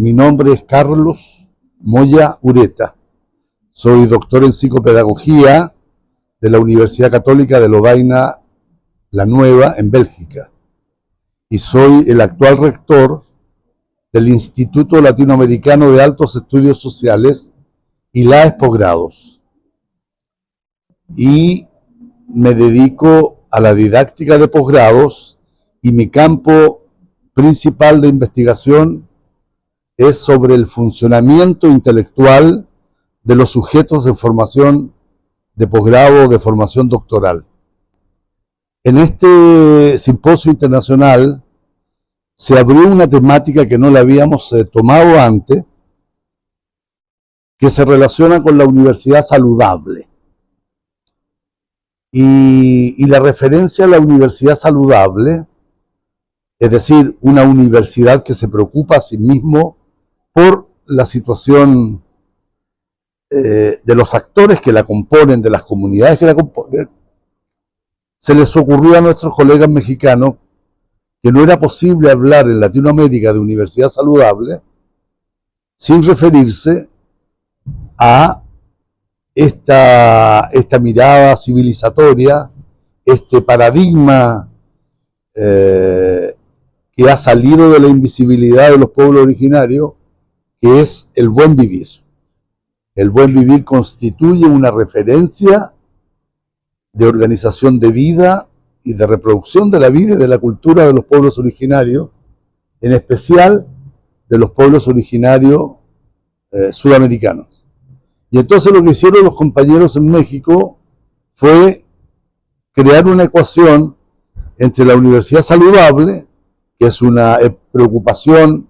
Mi nombre es Carlos Moya Ureta. Soy doctor en psicopedagogía de la Universidad Católica de Lovaina la Nueva en Bélgica. Y soy el actual rector del Instituto Latinoamericano de Altos Estudios Sociales y LAES Posgrados. Y me dedico a la didáctica de posgrados y mi campo principal de investigación es sobre el funcionamiento intelectual de los sujetos en formación de posgrado o de formación doctoral. En este simposio internacional se abrió una temática que no la habíamos tomado antes, que se relaciona con la universidad saludable. Y la referencia a la universidad saludable, es decir, una universidad que se preocupa a sí mismo por la situación de los actores que la componen, de las comunidades que la componen, se les ocurrió a nuestros colegas mexicanos que no era posible hablar en Latinoamérica de universidad saludable sin referirse a esta mirada civilizatoria, este paradigma que ha salido de la invisibilidad de los pueblos originarios, que es el buen vivir. El buen vivir constituye una referencia de organización de vida y de reproducción de la vida y de la cultura de los pueblos originarios, en especial de los pueblos originarios sudamericanos. Y entonces lo que hicieron los compañeros en México fue crear una ecuación entre la universidad saludable, que es una preocupación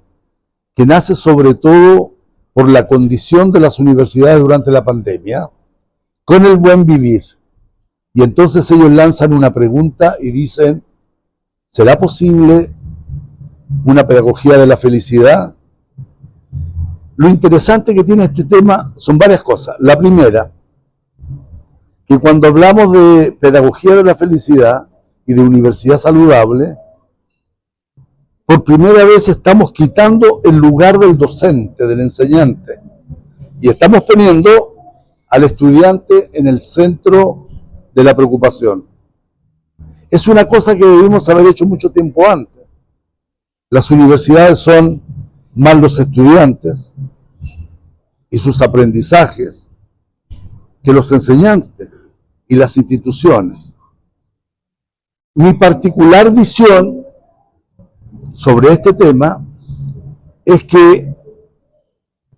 que nace sobre todo por la condición de las universidades durante la pandemia, con el buen vivir. Y entonces ellos lanzan una pregunta y dicen, ¿será posible una pedagogía de la felicidad? Lo interesante que tiene este tema son varias cosas. La primera, que cuando hablamos de pedagogía de la felicidad y de universidad saludable, por primera vez estamos quitando el lugar del docente, del enseñante, y estamos poniendo al estudiante en el centro de la preocupación. Es una cosa que debimos haber hecho mucho tiempo antes. Las universidades son más los estudiantes y sus aprendizajes que los enseñantes y las instituciones. Mi particular visión sobre este tema es que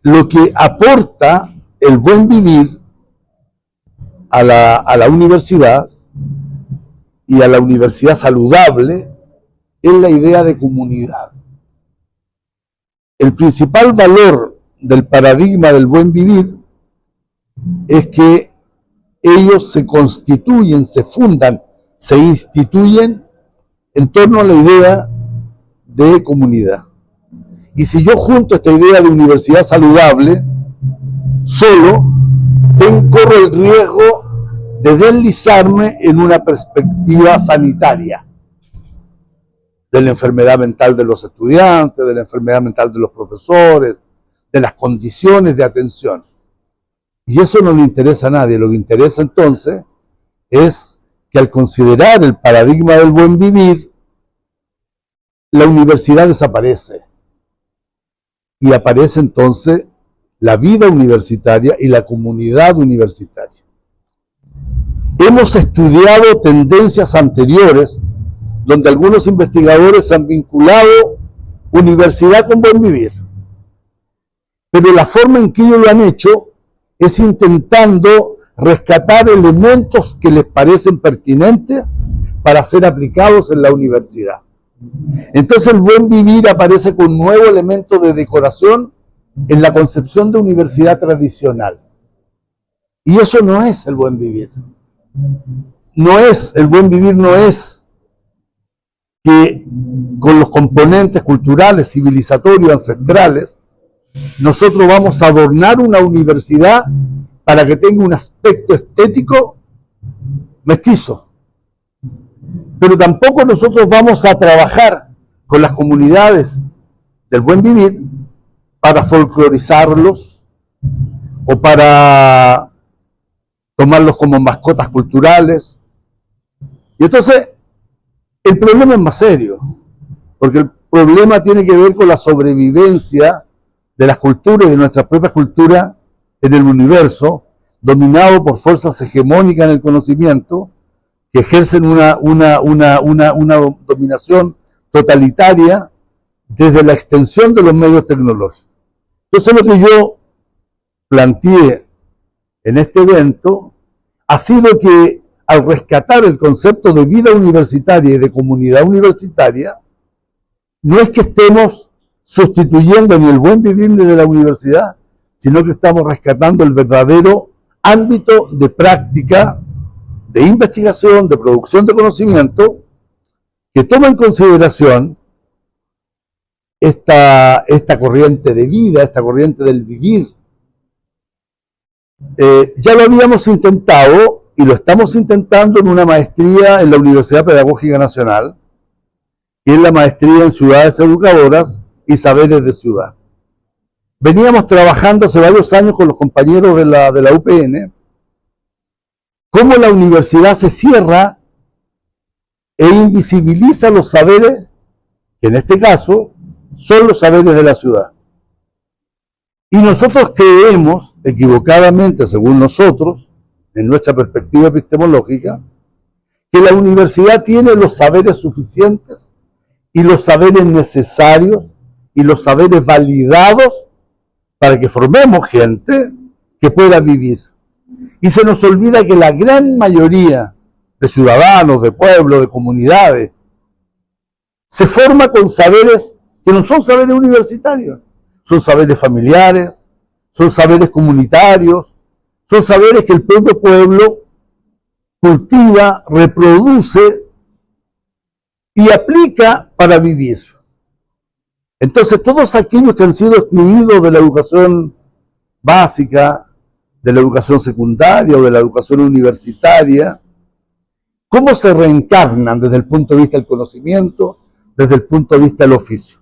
lo que aporta el buen vivir a la universidad y a la universidad saludable es la idea de comunidad. El principal valor del paradigma del buen vivir es que ellos se constituyen, se fundan, se instituyen en torno a la idea de comunidad. Y si yo junto esta idea de universidad saludable, solo corro el riesgo de deslizarme en una perspectiva sanitaria de la enfermedad mental de los estudiantes, de la enfermedad mental de los profesores, de las condiciones de atención. Y eso no le interesa a nadie. Lo que interesa entonces es que al considerar el paradigma del buen vivir, la universidad desaparece. Y aparece entonces la vida universitaria y la comunidad universitaria. Hemos estudiado tendencias anteriores donde algunos investigadores han vinculado universidad con buen vivir. Pero la forma en que ellos lo han hecho es intentando rescatar elementos que les parecen pertinentes para ser aplicados en la universidad. Entonces el buen vivir aparece con nuevo elemento de decoración en la concepción de universidad tradicional. Y eso no es el buen vivir. El buen vivir no es que con los componentes culturales, civilizatorios, ancestrales, nosotros vamos a adornar una universidad para que tenga un aspecto estético mestizo. Pero tampoco nosotros vamos a trabajar con las comunidades del buen vivir para folclorizarlos o para tomarlos como mascotas culturales. Y entonces el problema es más serio, porque el problema tiene que ver con la sobrevivencia de las culturas y de nuestra propia cultura en el universo, dominado por fuerzas hegemónicas en el conocimiento, que ejercen una dominación totalitaria desde la extensión de los medios tecnológicos. Entonces lo que yo planteé en este evento ha sido que al rescatar el concepto de vida universitaria y de comunidad universitaria, no es que estemos sustituyendo ni el buen vivir ni de la universidad, sino que estamos rescatando el verdadero ámbito de práctica, de investigación, de producción de conocimiento, que toma en consideración esta corriente de vida, esta corriente del vivir. Ya lo habíamos intentado y lo estamos intentando en una maestría en la Universidad Pedagógica Nacional, que es la maestría en ciudades educadoras y saberes de ciudad. Veníamos trabajando hace varios años con los compañeros de la UPN, cómo la universidad se cierra e invisibiliza los saberes, que en este caso son los saberes de la ciudad. Y nosotros creemos, equivocadamente según nosotros, en nuestra perspectiva epistemológica, que la universidad tiene los saberes suficientes y los saberes necesarios y los saberes validados para que formemos gente que pueda vivir. Y se nos olvida que la gran mayoría de ciudadanos, de pueblos, de comunidades, se forma con saberes que no son saberes universitarios, son saberes familiares, son saberes comunitarios, son saberes que el propio pueblo cultiva, reproduce y aplica para vivir. Entonces, todos aquellos que han sido excluidos de la educación básica, de la educación secundaria o de la educación universitaria, ¿cómo se reencarnan desde el punto de vista del conocimiento, desde el punto de vista del oficio?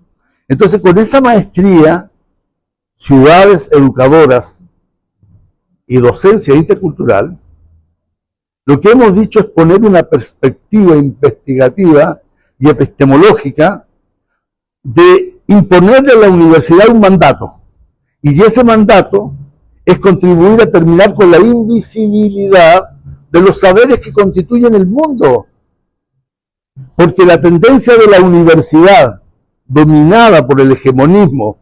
Entonces, con esa maestría, ciudades educadoras y docencia intercultural, lo que hemos dicho es poner una perspectiva investigativa y epistemológica de imponerle a la universidad un mandato. Y ese mandato es contribuir a terminar con la invisibilidad de los saberes que constituyen el mundo. Porque la tendencia de la universidad, dominada por el hegemonismo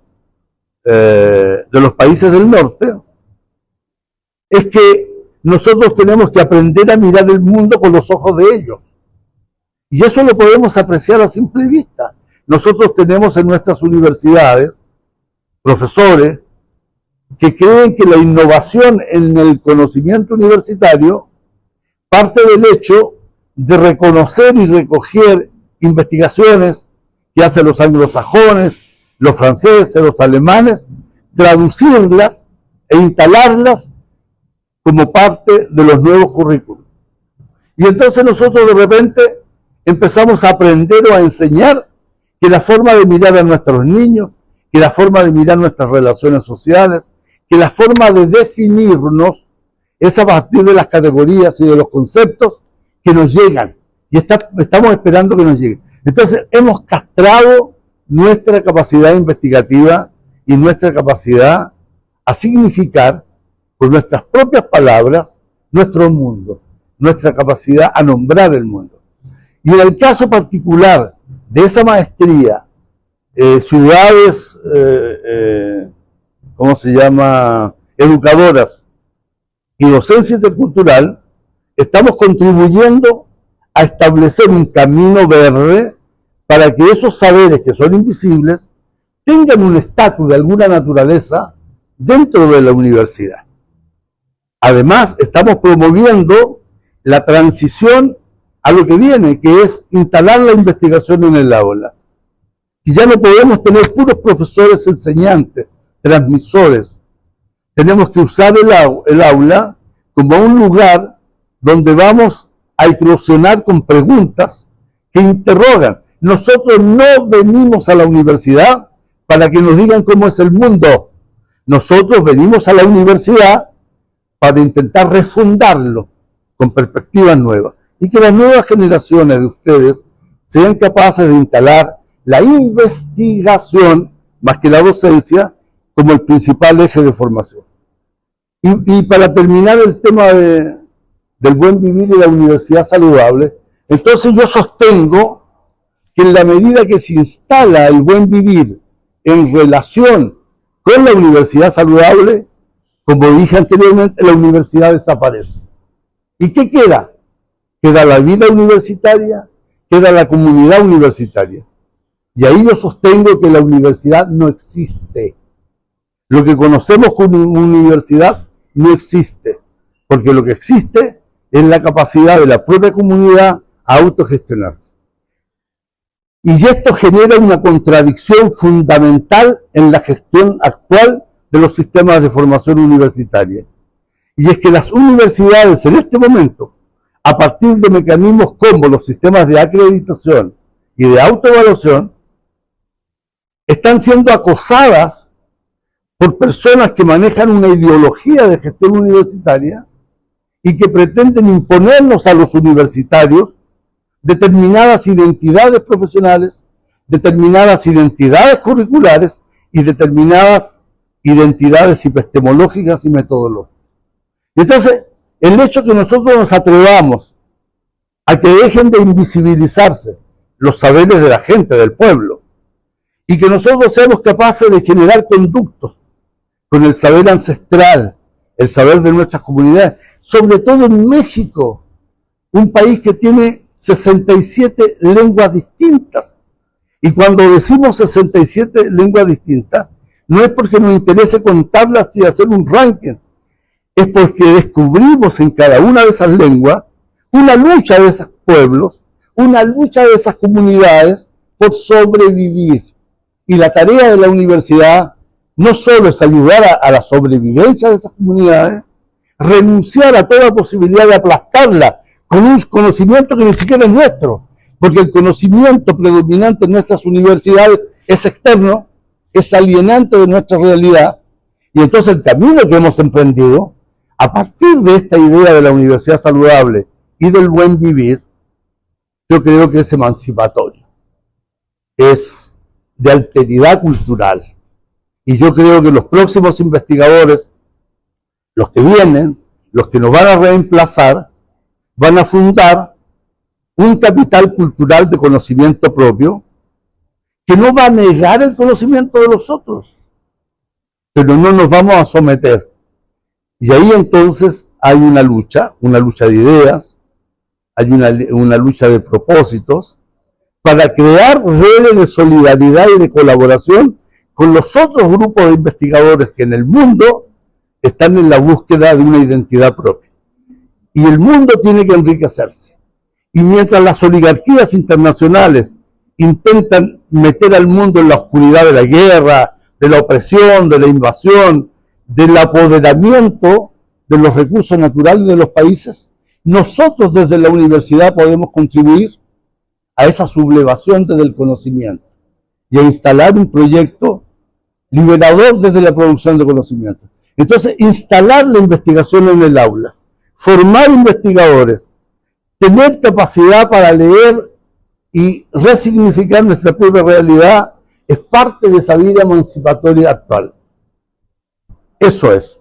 de los países del norte, es que nosotros tenemos que aprender a mirar el mundo con los ojos de ellos. Y eso lo podemos apreciar a simple vista. Nosotros tenemos en nuestras universidades profesores que creen que la innovación en el conocimiento universitario parte del hecho de reconocer y recoger investigaciones que hacen los anglosajones, los franceses, los alemanes, traducirlas e instalarlas como parte de los nuevos currículos. Y entonces nosotros de repente empezamos a aprender o a enseñar que la forma de mirar a nuestros niños, que la forma de mirar nuestras relaciones sociales, que la forma de definirnos es a partir de las categorías y de los conceptos que nos llegan. Y estamos esperando que nos lleguen. Entonces hemos castrado nuestra capacidad investigativa y nuestra capacidad a significar con nuestras propias palabras nuestro mundo, nuestra capacidad a nombrar el mundo. Y en el caso particular de esa maestría, ciudades, ¿cómo se llama?, educadoras y docencia intercultural, estamos contribuyendo a establecer un camino verde para que esos saberes que son invisibles tengan un estatus de alguna naturaleza dentro de la universidad. Además, estamos promoviendo la transición a lo que viene, que es instalar la investigación en el aula. Y ya no podemos tener puros profesores enseñantes, transmisores. Tenemos que usar el aula como un lugar donde vamos a eclosionar con preguntas que interrogan. Nosotros no venimos a la universidad para que nos digan cómo es el mundo. Nosotros venimos a la universidad para intentar refundarlo con perspectivas nuevas y que las nuevas generaciones de ustedes sean capaces de instalar la investigación más que la docencia como el principal eje de formación. Y para terminar el tema del buen vivir y la universidad saludable, entonces yo sostengo que en la medida que se instala el buen vivir en relación con la universidad saludable, como dije anteriormente, la universidad desaparece. ¿Y qué queda? Queda la vida universitaria, queda la comunidad universitaria. Y ahí yo sostengo que la universidad no existe. Lo que conocemos como universidad no existe, porque lo que existe es la capacidad de la propia comunidad a autogestionarse. Y esto genera una contradicción fundamental en la gestión actual de los sistemas de formación universitaria. Y es que las universidades en este momento, a partir de mecanismos como los sistemas de acreditación y de autoevaluación, están siendo acosadas por personas que manejan una ideología de gestión universitaria y que pretenden imponernos a los universitarios determinadas identidades profesionales, determinadas identidades curriculares y determinadas identidades epistemológicas y metodológicas. Entonces, el hecho que nosotros nos atrevamos a que dejen de invisibilizarse los saberes de la gente, del pueblo, y que nosotros seamos capaces de generar conductos con el saber ancestral, el saber de nuestras comunidades, sobre todo en México, un país que tiene 67 lenguas distintas. Y cuando decimos 67 lenguas distintas, no es porque nos interese contarlas y hacer un ranking, es porque descubrimos en cada una de esas lenguas una lucha de esos pueblos, una lucha de esas comunidades por sobrevivir. Y la tarea de la universidad no solo es ayudar a la sobrevivencia de esas comunidades, renunciar a toda posibilidad de aplastarla con un conocimiento que ni siquiera es nuestro, porque el conocimiento predominante en nuestras universidades es externo, es alienante de nuestra realidad, y entonces el camino que hemos emprendido, a partir de esta idea de la universidad saludable y del buen vivir, yo creo que es emancipatorio, es de alteridad cultural, y yo creo que los próximos investigadores, los que vienen, los que nos van a reemplazar, van a fundar un capital cultural de conocimiento propio que no va a negar el conocimiento de los otros, pero no nos vamos a someter. Y ahí entonces hay una lucha de ideas, hay una lucha de propósitos, para crear redes de solidaridad y de colaboración con los otros grupos de investigadores que en el mundo están en la búsqueda de una identidad propia. Y el mundo tiene que enriquecerse. Y mientras las oligarquías internacionales intentan meter al mundo en la oscuridad de la guerra, de la opresión, de la invasión, del apoderamiento de los recursos naturales de los países, nosotros desde la universidad podemos contribuir a esa sublevación desde el conocimiento y a instalar un proyecto liberador desde la producción de conocimiento. Entonces, instalar la investigación en el aula, formar investigadores, tener capacidad para leer y resignificar nuestra propia realidad es parte de esa vida emancipatoria actual. Eso es.